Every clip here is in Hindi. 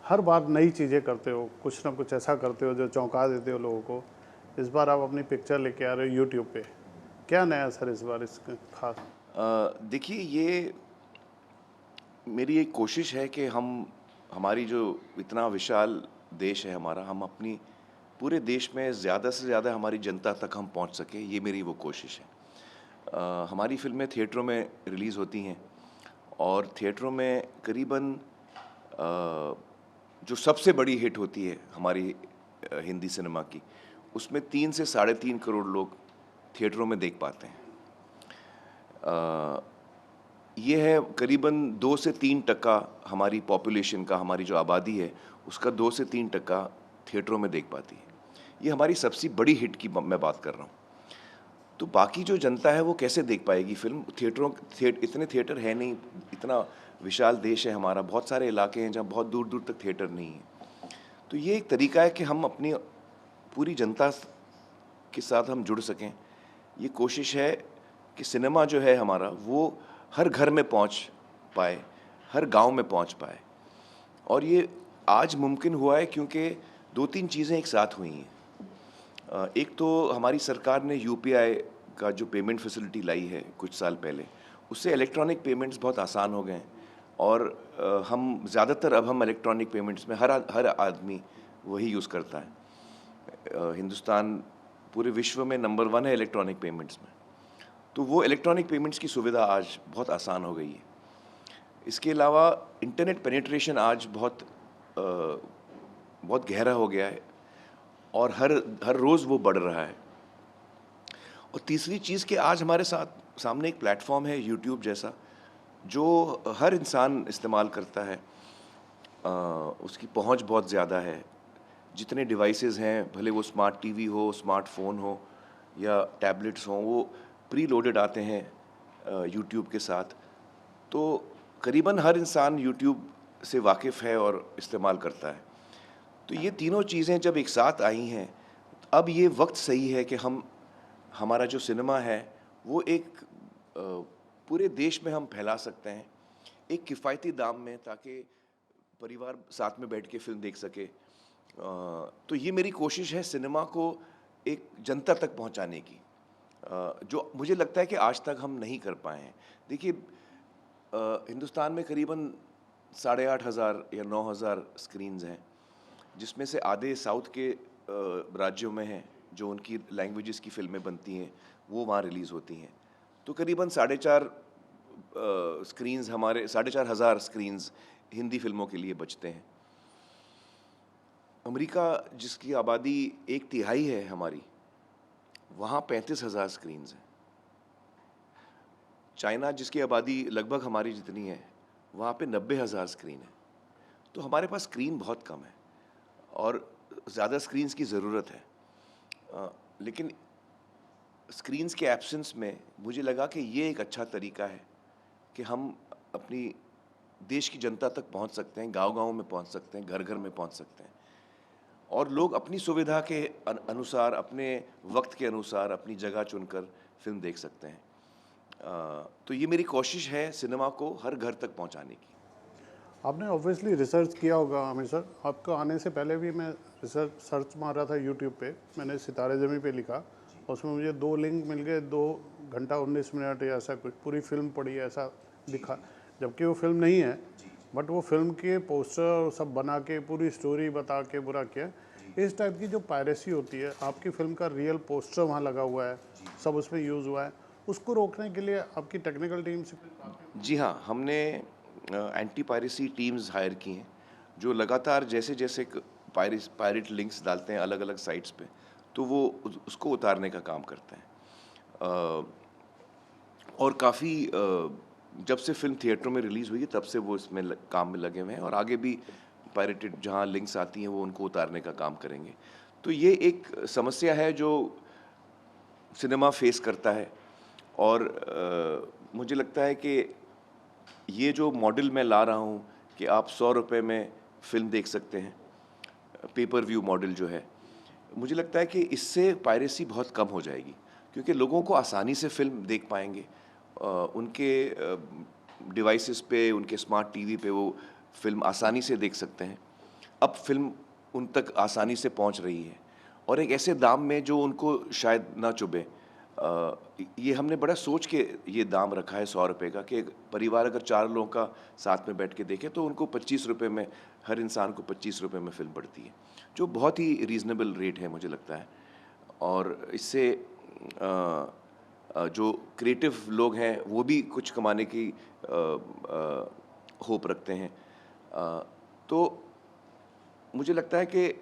हर बार नई चीज़ें करते हो, कुछ ना कुछ ऐसा करते हो जो चौंका देते हो लोगों को। इस बार आप अपनी पिक्चर लेके आ रहे हो यूट्यूब पे, क्या नया सर इस बार इसका खास? देखिए, ये मेरी एक कोशिश है कि हम हमारी जो इतना विशाल देश है हमारा, हम अपनी पूरे देश में ज़्यादा से ज़्यादा हमारी जनता तक हम पहुंच सकें, ये मेरी वो कोशिश है। हमारी फ़िल्में थिएटरों में रिलीज़ होती हैं और थिएटरों में करीबन जो सबसे बड़ी हिट होती है हमारी हिंदी सिनेमा की, उसमें 3 से साढ़े 3 करोड़ लोग थिएटरों में देख पाते हैं। अ, ये है करीबन 2 से 3% हमारी पॉपुलेशन का, हमारी जो आबादी है, उसका 2 से 3% थिएटरों में देख पाती है। ये हमारी सबसे बड़ी हिट की मैं बात कर रहा हूँ। तो बाकी जो जनता है वो कैसे देख पाएगी फ़िल्म? इतने थिएटर है नहीं, इतना विशाल देश है हमारा, बहुत सारे इलाके हैं जहाँ बहुत दूर-दूर तक थिएटर नहीं है। तो ये एक तरीका है कि हम अपनी पूरी जनता के साथ हम जुड़ सकें। ये कोशिश है कि सिनेमा जो है हमारा वो हर घर में पहुंच पाए, हर गांव में पहुंच पाए। और ये आज मुमकिन हुआ है क्योंकि 2-3 चीज़ें एक साथ हुई हैं। एक तो हमारी सरकार ने यूपीआई का जो पेमेंट फैसिलिटी लाई है कुछ साल पहले, उससे इलेक्ट्रॉनिक पेमेंट्स बहुत आसान हो गए हैं और हम ज़्यादातर अब हम इलेक्ट्रॉनिक पेमेंट्स में हर आदमी वही यूज़ करता है। हिंदुस्तान पूरे विश्व में नंबर 1 है इलेक्ट्रॉनिक पेमेंट्स में। तो वो इलेक्ट्रॉनिक पेमेंट्स की सुविधा आज बहुत आसान हो गई है। इसके अलावा इंटरनेट पेनिट्रेशन आज बहुत गहरा हो गया है और हर हर रोज़ वो बढ़ रहा है। और तीसरी चीज़ कि आज हमारे साथ सामने एक प्लेटफ़ॉर्म है यूट्यूब जैसा, जो हर इंसान इस्तेमाल करता है। उसकी पहुँच बहुत ज़्यादा है। जितने डिवाइसेज़ हैं, भले वो स्मार्ट टीवी हो, स्मार्टफ़ोन हो या टैबलेट्स हों, वो प्री लोडेड आते हैं यूट्यूब के साथ। तो करीबन हर इंसान यूट्यूब से वाकिफ़ है और इस्तेमाल करता है। तो ये तीनों चीज़ें जब एक साथ आई हैं, अब ये वक़्त सही है कि हम हमारा जो सिनेमा है, वो एक पूरे देश में हम फैला सकते हैं, एक किफ़ायती दाम में, ताकि परिवार साथ में बैठ के फ़िल्म देख सके। तो ये मेरी कोशिश है सिनेमा को एक जनता तक पहुंचाने की, जो मुझे लगता है कि आज तक हम नहीं कर पाए हैं। देखिए, हिंदुस्तान में करीबन 8,500 या 9,000 स्क्रीन्स हैं, जिसमें से आधे साउथ के राज्यों में हैं, जो उनकी लैंग्वेजेस की फ़िल्में बनती हैं, वो वहाँ रिलीज़ होती हैं। तो करीबन साढ़े 4 स्क्रीन्स हमारे 4,500 स्क्रीन्स हिंदी फ़िल्मों के लिए बचते हैं। अमेरिका, जिसकी आबादी 1/3 है हमारी, वहाँ 35,000 स्क्रीन्स हैं। चाइना, जिसकी आबादी लगभग हमारी जितनी है, वहाँ पे 90,000 स्क्रीन है। तो हमारे पास स्क्रीन बहुत कम है और ज़्यादा स्क्रीन्स की ज़रूरत है। लेकिन स्क्रीन्स के एब्सेंस में मुझे लगा कि ये एक अच्छा तरीका है कि हम अपनी देश की जनता तक पहुंच सकते हैं, गांव-गांव में पहुंच सकते हैं, घर-घर में पहुंच सकते हैं और लोग अपनी सुविधा के अनुसार, अपने वक्त के अनुसार अपनी जगह चुनकर फ़िल्म देख सकते हैं। तो ये मेरी कोशिश है सिनेमा को हर घर तक पहुंचाने की। आपने ऑब्वियसली रिसर्च किया होगा आमिर सर, आपको आने से पहले भी मैं रिसर्च सर्च मार रहा था यूट्यूब पे, मैंने सितारे ज़मीं पे लिखा, और उसमें मुझे 2 लिंक मिल गए, 2 घंटा 19 मिनट या ऐसा कुछ, पूरी फ़िल्म पड़ी है ऐसा दिखा, जबकि वो फ़िल्म नहीं है। बट वो फ़िल्म के पोस्टर सब बना के, पूरी स्टोरी बता के पूरा किया। इस टाइप की जो पायरेसी होती है, आपकी फ़िल्म का रियल पोस्टर वहाँ लगा हुआ है, सब उसमें यूज़ हुआ है, उसको रोकने के लिए आपकी टेक्निकल टीम से कोई काफ़ी? जी हाँ, हमने एंटी पायरेसी टीम्स हायर की हैं, जो लगातार जैसे-जैसे पायरेट लिंक्स डालते हैं अलग-अलग साइट्स पे, तो वो उसको उतारने का काम करते हैं। अ, और काफ़ी जब से फ़िल्म थिएटरों में रिलीज़ हुई है, तब से वो इसमें काम में लगे हुए हैं और आगे भी पायरेटेड जहाँ लिंक्स आती हैं, वो उनको उतारने का काम करेंगे। तो ये एक समस्या है जो सिनेमा फेस करता है और मुझे लगता है कि ये जो मॉडल मैं ला रहा हूँ कि आप ₹100 में फ़िल्म देख सकते हैं, पेपर व्यू मॉडल जो है, मुझे लगता है कि इससे पायरेसी बहुत कम हो जाएगी, क्योंकि लोगों को आसानी से फ़िल्म देख पाएँगे। उनके डिवाइसेज़ पे, उनके स्मार्ट टीवी पे वो फ़िल्म आसानी से देख सकते हैं। अब फिल्म उन तक आसानी से पहुंच रही है और एक ऐसे दाम में जो उनको शायद ना चुभे। ये हमने बड़ा सोच के ये दाम रखा है 100 रुपये का, कि एक परिवार अगर 4 लोगों का साथ में बैठ के देखे तो उनको 25 रुपये में, हर इंसान को 25 रुपये में फिल्म पड़ती है, जो बहुत ही रीज़नेबल रेट है मुझे लगता है। और इससे जो क्रिएटिव लोग हैं वो भी कुछ कमाने की होप रखते हैं। तो मुझे लगता है कि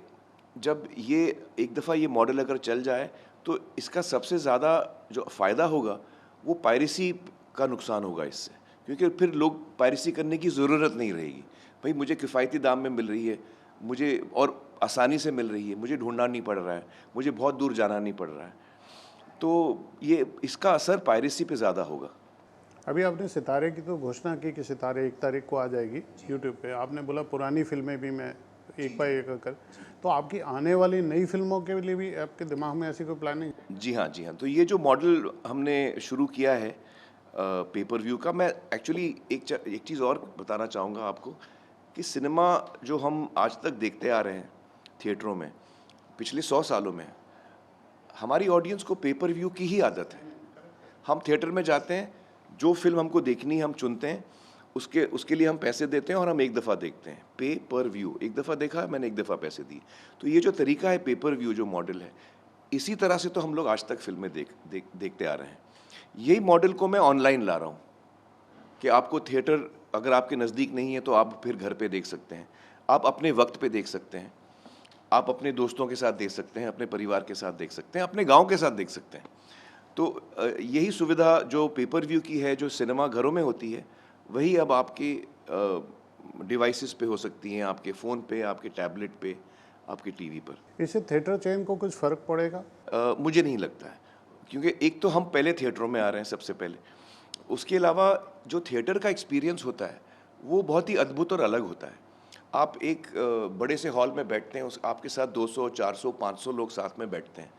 जब ये एक दफ़ा ये मॉडल अगर चल जाए तो इसका सबसे ज़्यादा जो फ़ायदा होगा वो पायरेसी का नुकसान होगा इससे, क्योंकि फिर लोग पायरेसी करने की ज़रूरत नहीं रहेगी। भाई मुझे किफ़ायती दाम में मिल रही है, मुझे और आसानी से मिल रही है, मुझे ढूंढना नहीं पड़ रहा है, मुझे बहुत दूर जाना नहीं पड़ रहा है, तो ये इसका असर पायरेसी पे ज़्यादा होगा। अभी आपने सितारे की तो घोषणा की कि सितारे 1 तारीख को आ जाएगी यूट्यूब पे। आपने बोला पुरानी फिल्में भी मैं एक बाय एक कर, तो आपकी आने वाली नई फिल्मों के लिए भी आपके दिमाग में ऐसी कोई प्लानिंग? जी हाँ, जी हाँ। तो ये जो मॉडल हमने शुरू किया है पेपर व्यू का, मैं एक्चुअली एक चीज़ और बताना चाहूँगा आपको कि सिनेमा जो हम आज तक देखते आ रहे हैं थिएटरों में पिछले 100 सालों में, हमारी ऑडियंस को पेपर व्यू की ही आदत है। हम थिएटर में जाते हैं, जो फिल्म हमको देखनी है हम चुनते हैं, उसके लिए हम पैसे देते हैं और हम एक दफ़ा देखते हैं। पे पर व्यू, एक दफ़ा देखा, मैंने एक दफ़ा पैसे दिए। तो ये जो तरीका है पेपर व्यू जो मॉडल है, इसी तरह से तो हम लोग आज तक फिल्में देखते आ रहे हैं। यही मॉडल को मैं ऑनलाइन ला रहा हूँ कि आपको थिएटर अगर आपके नज़दीक नहीं है तो आप फिर घर पे देख सकते हैं, आप अपने वक्त पे देख सकते हैं, आप अपने दोस्तों के साथ देख सकते हैं, अपने परिवार के साथ देख सकते हैं, अपने गाँव के साथ देख सकते हैं। तो यही सुविधा जो पेपर व्यू की है, जो सिनेमा घरों में होती है, वही अब आपके डिवाइसेस पे हो सकती हैं, आपके फ़ोन पे, आपके टैबलेट पे, आपके टीवी पर। इससे थिएटर चेन को कुछ फ़र्क पड़ेगा? मुझे नहीं लगता है, क्योंकि एक तो हम पहले थिएटरों में आ रहे हैं सबसे पहले, उसके अलावा जो थिएटर का एक्सपीरियंस होता है वो बहुत ही अद्भुत और अलग होता है। आप एक बड़े से हॉल में बैठते हैं, उस आपके साथ 200, 400, 500 लोग साथ में बैठते हैं,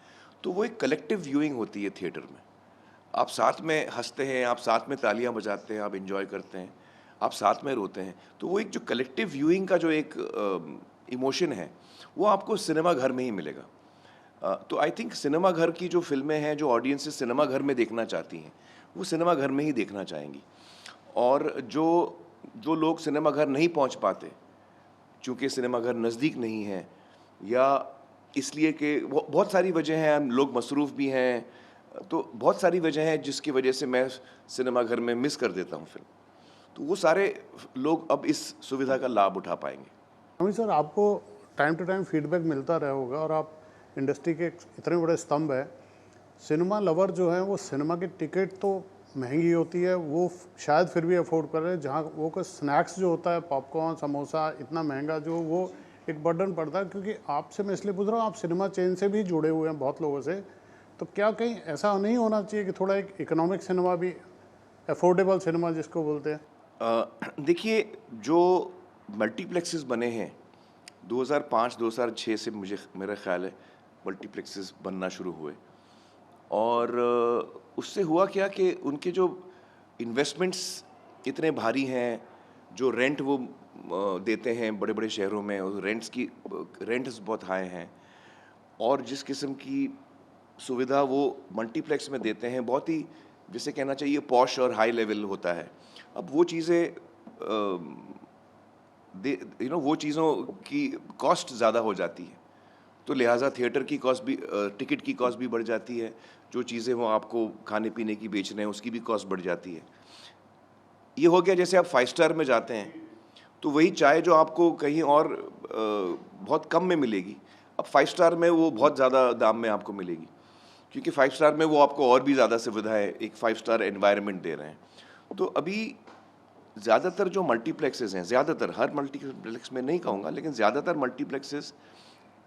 तो वो एक कलेक्टिव व्यूइंग होती है थिएटर में। आप साथ में हंसते हैं, आप साथ में तालियां बजाते हैं, आप एंजॉय करते हैं, आप साथ में रोते हैं। तो वो एक जो कलेक्टिव व्यूइंग का जो एक इमोशन है वो आपको सिनेमा घर में ही मिलेगा। तो आई थिंक सिनेमा घर की जो फिल्में हैं, जो ऑडियंसेस सिनेमा घर में देखना चाहती हैं, वो सिनेमा घर में ही देखना चाहेंगी। और जो लोग सिनेमा घर नहीं पहुंच पाते, चूँकि सिनेमा घर नज़दीक नहीं है, या इसलिए कि बहुत सारी वजह हैं, हम लोग मसरूफ़ भी हैं, तो बहुत सारी वजह हैं जिसकी वजह से मैं सिनेमा घर में मिस कर देता हूँ फिल्म, तो वो सारे लोग अब इस सुविधा का लाभ उठा पाएंगे। अमित सर, आपको टाइम टू टाइम फीडबैक मिलता रहा होगा और आप इंडस्ट्री के इतने बड़े स्तंभ हैं। सिनेमा लवर जो हैं वो सिनेमा की टिकट तो महंगी होती है, वो शायद फिर भी अफोर्ड कर रहे हैं, जहाँ वो का स्नैक्स जो होता है, पॉपकॉर्न, समोसा, इतना महंगा, जो वो एक बर्डन पड़ता है। क्योंकि आपसे मैं इसलिए पूछ रहा हूँ, आप सिनेमा चेन से भी जुड़े हुए हैं बहुत लोगों से, तो क्या कहीं ऐसा नहीं होना चाहिए कि थोड़ा एक इकोनॉमिक सिनेमा भी, अफोर्डेबल सिनेमा जिसको बोलते हैं? देखिए, जो मल्टीप्लेक्सेस बने हैं 2005-2006 से, मेरा ख्याल है मल्टीप्लेक्सेस बनना शुरू हुए, और उससे हुआ क्या कि उनके जो इन्वेस्टमेंट्स इतने भारी हैं, जो रेंट वो देते हैं बड़े बड़े शहरों में, और रेंट्स बहुत हाई हैं, और जिस किस्म की सुविधा वो मल्टीप्लेक्स में देते हैं, बहुत ही, जिसे कहना चाहिए, पॉश और हाई लेवल होता है। अब वो चीज़ें वो चीज़ों की कॉस्ट ज़्यादा हो जाती है, तो लिहाजा थिएटर की कॉस्ट भी, टिकट की कॉस्ट भी बढ़ जाती है, जो चीज़ें वो आपको खाने पीने की बेच रहे हैं उसकी भी कॉस्ट बढ़ जाती है। ये हो गया, जैसे आप 5 स्टार में जाते हैं तो वही चाय जो आपको कहीं और बहुत कम में मिलेगी, अब 5 स्टार में वो बहुत ज़्यादा दाम में आपको मिलेगी, क्योंकि 5 स्टार में वो आपको और भी ज़्यादा सुविधाएं, एक 5 स्टार एनवायरनमेंट दे रहे हैं। तो अभी ज़्यादातर जो मल्टीप्लेक्सेस हैं, ज़्यादातर, हर मल्टीप्लेक्स में नहीं कहूँगा, लेकिन ज़्यादातर मल्टीप्लेक्सेस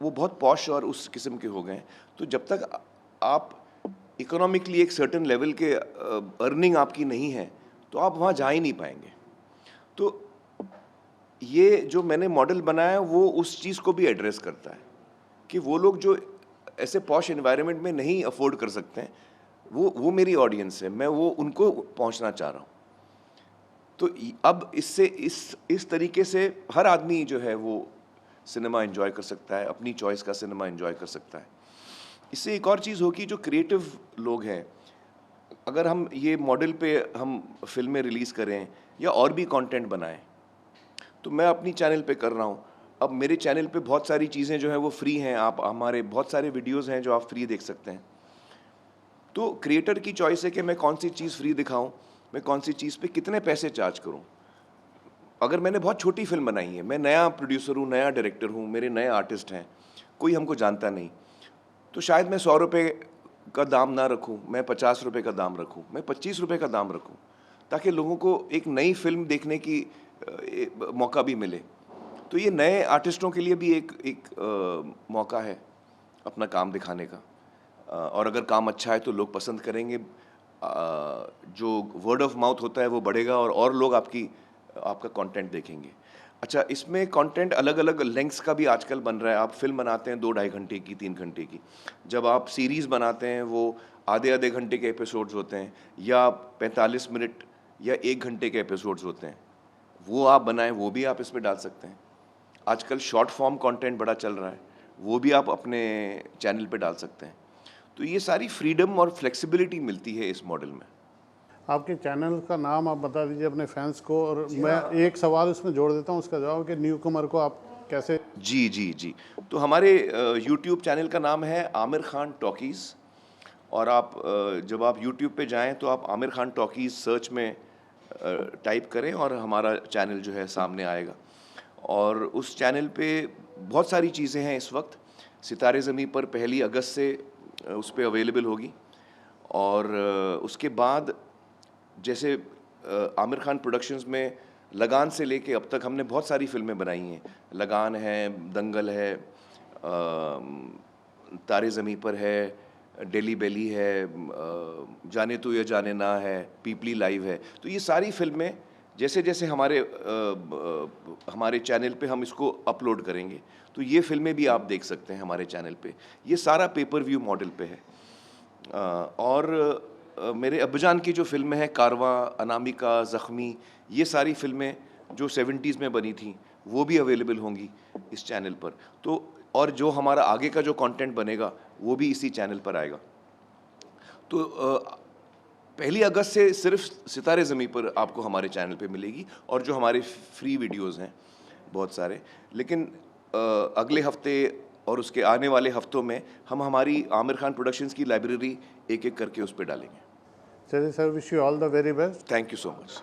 वो बहुत पॉश और उस किस्म के हो गए हैं। तो जब तक आप इकोनॉमिकली एक सर्टेन लेवल के अर्निंग आपकी नहीं है, तो आप वहाँ जा ही नहीं पाएंगे। तो ये जो मैंने मॉडल बनाया वो उस चीज़ को भी एड्रेस करता है कि वो लोग जो ऐसे पॉश एनवायरनमेंट में नहीं अफोर्ड कर सकते हैं, वो मेरी ऑडियंस है, मैं वो उनको पहुंचना चाह रहा हूँ। तो अब इससे इस तरीके से हर आदमी जो है वो सिनेमा एंजॉय कर सकता है, अपनी चॉइस का सिनेमा एंजॉय कर सकता है। इससे एक और चीज़ होगी, जो क्रिएटिव लोग हैं, अगर हम ये मॉडल पे हम फिल्में रिलीज़ करें या और भी कंटेंट बनाएं, तो मैं अपनी चैनल पे कर रहा हूँ। अब मेरे चैनल पे बहुत सारी चीज़ें जो हैं वो फ्री हैं, आप हमारे बहुत सारे वीडियोज़ हैं जो आप फ्री देख सकते हैं। तो क्रिएटर की चॉइस है कि मैं कौन सी चीज़ फ्री दिखाऊं, मैं कौन सी चीज़ पे कितने पैसे चार्ज करूं। अगर मैंने बहुत छोटी फिल्म बनाई है, मैं नया प्रोड्यूसर हूं, नया डायरेक्टर हूं, मेरे नए आर्टिस्ट हैं, कोई हमको जानता नहीं, तो शायद मैं 100 रुपये का दाम ना रखूं, मैं 50 रुपये का दाम रखूं, मैं 25 रुपये का दाम रखूं, ताकि लोगों को एक नई फिल्म देखने की मौका भी मिले। तो ये नए आर्टिस्टों के लिए भी एक मौका है अपना काम दिखाने का। और अगर काम अच्छा है तो लोग पसंद करेंगे, जो वर्ड ऑफ माउथ होता है वो बढ़ेगा और लोग आपका कंटेंट देखेंगे। अच्छा, इसमें कंटेंट अलग अलग लेंथ्स का भी आजकल बन रहा है। आप फिल्म बनाते हैं 2-2.5 घंटे की, 3 घंटे की, जब आप सीरीज़ बनाते हैं वो आधे घंटे के एपिसोड्स होते हैं, या 45 मिनट या 1 घंटे के एपिसोड्स होते हैं, वो आप बनाएं, वो भी आप इसमें डाल सकते हैं। आजकल शॉर्ट फॉर्म कंटेंट बड़ा चल रहा है, वो भी आप अपने चैनल पे डाल सकते हैं। तो ये सारी फ्रीडम और फ्लेक्सिबिलिटी मिलती है इस मॉडल में। आपके चैनल का नाम आप बता दीजिए अपने फैंस को, और मैं एक सवाल उसमें जोड़ देता हूँ उसका जवाब, कि न्यू कमर को आप कैसे। जी जी जी, तो हमारे यूट्यूब चैनल का नाम है आमिर खान टॉकीज़, और आप जब आप यूट्यूब पे जाएं तो आप आमिर खान टॉकीज़ सर्च में टाइप करें और हमारा चैनल जो है सामने आएगा। और उस चैनल पे बहुत सारी चीज़ें हैं इस वक्त। सितारे ज़मीं पर 1 अगस्त से उस पे अवेलेबल होगी, और उसके बाद जैसे आमिर खान प्रोडक्शंस में लगान से लेके अब तक हमने बहुत सारी फिल्में बनाई हैं। लगान है, दंगल है, तारे ज़मीं पर है, डेली बेली है, जाने तू या जाने ना है, पीपली लाइव है। तो ये सारी फिल्में जैसे जैसे हमारे चैनल पे हम इसको अपलोड करेंगे, तो ये फिल्में भी आप देख सकते हैं हमारे चैनल पे। ये सारा पेपर व्यू मॉडल पे है। और मेरे अब्बाजान की जो फ़िल्में हैं, कारवां, अनामिका, ज़ख्मी, ये सारी फ़िल्में जो 70s में बनी थी, वो भी अवेलेबल होंगी इस चैनल पर। तो और जो हमारा आगे का जो कंटेंट बनेगा, वो भी इसी चैनल पर आएगा। तो 1 अगस्त से सिर्फ सितारे ज़मीं पर आपको हमारे चैनल पे मिलेगी, और जो हमारे फ्री वीडियोज़ हैं बहुत सारे। लेकिन अगले हफ्ते और उसके आने वाले हफ्तों में हम हमारी आमिर खान प्रोडक्शंस की लाइब्रेरी एक-एक करके उस पे डालेंगे। चलिए sir, wish you all the very best. Thank you so much.